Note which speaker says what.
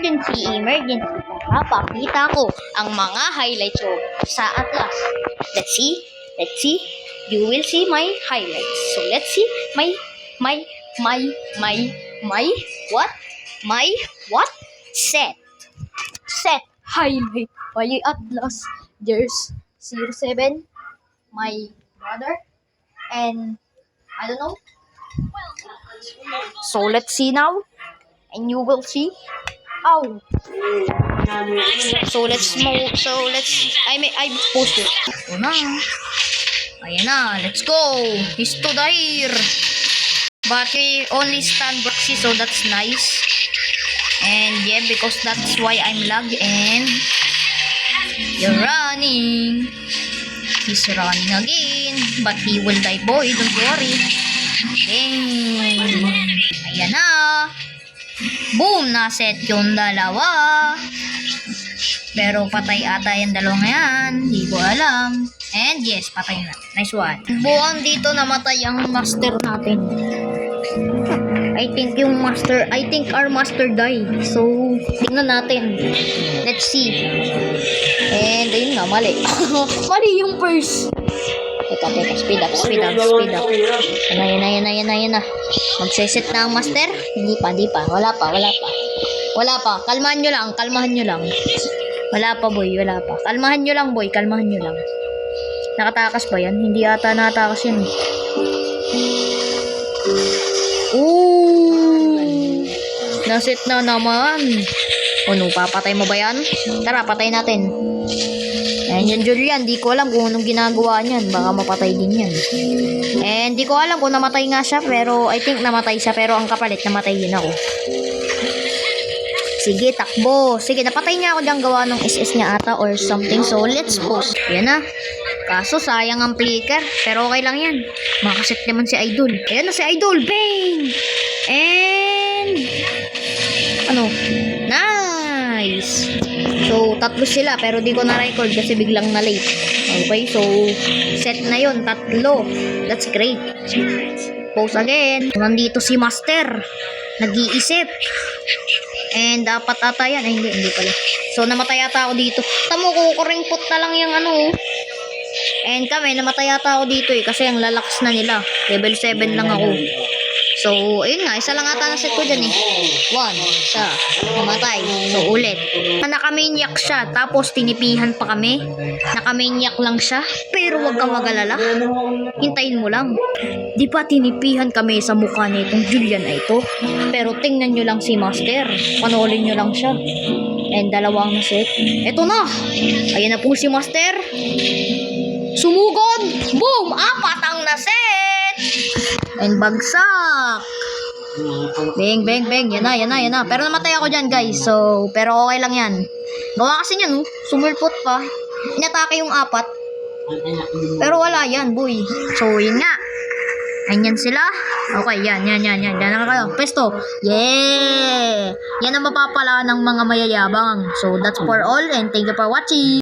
Speaker 1: emergency. Papakita ko ang mga highlights ko sa Atlas. Let's see. You will see my highlights. So let's see my what? Set highlight by Atlas. There's 07, my brother, and I don't know. So let's see now, and you will see. Oh. So let's I post it. So na. Ayan na, let's go. He's to the here. But he only stand boxy, so that's nice. And yeah, because that's why I'm lag. And you're running. He's running again. But he will die, boy. Don't worry. Dang. Ayan na. Boom! Naset yung dalawa. Pero patay ata yung dalawang yan. Hindi ko alam. And yes, patay na. Nice one. Buwan dito namatay ang master natin. I think our master died. So, tingnan natin. Let's see. And ayun nga, mali. Mali yung first. Teka, speed up. Yan na. Magseset na ang master? Hindi pa. Wala pa. Kalmahan nyo lang. Wala pa, boy. Kalmahan nyo lang. Nakatakas ba yan? Hindi ata nakatakas yan. Ooh! Naset na naman. Ano, papatay mo ba yan? Tara, patay natin. Ayan yan, Julian. Di ko alam kung anong ginagawa niyan. Baka mapatay din yan. And di ko alam kung namatay nga siya. Pero I think namatay siya. Pero ang kapalit, namatay din ako. Sige, takbo. Sige, napatay niya ako diyang gawa ng SS niya ata or something. So, let's post. Yan na. Kaso, sayang ang flicker. Pero okay lang yan. Makaset naman si Idol. Ayan na si Idol. Bang! And ano? Nice! So, tatlo sila. Pero di ko na-record kasi biglang na-late. Okay, so, set na yon, tatlo. That's great. Pause again. Nandito si Master. Nag-iisip. And dapat ata yan. Ay, hindi pala. So, namatay ata ako dito. Tamo ko, kuringpot na lang yung ano. And kami, namatay ata ako dito kasi ang lalakas na nila. Level 7 lang ako. So, ayun nga. Isa lang ata na set ko dyan eh. 1, isa. Namatay. So, ulit. Nakamaniac siya. Tapos, tinipihan pa kami. Nakamaniac lang siya. Pero wag kang magalala. Hintayin mo lang. Di ba tinipihan kami sa mukha nitong Julian na ito? Pero tingnan nyo lang si Master. Panoorin nyo lang siya. And dalawang na set. Eto na. Ayan na po si Master. Sumugod. Boom! 4 ang naset. And bagsak. Bang. Yan na. Pero namatay ako dyan, guys. So, pero okay lang yan. Gawa kasi yan, sumulpot pa. Inatake yung 4. Pero wala yan, boy. So, yun nga. Ayan sila. Okay, yan. Yan na kayo. Pesto. Yeah! Yan ang mapapala ng mga mayayabang. So, that's for all. And thank you for watching.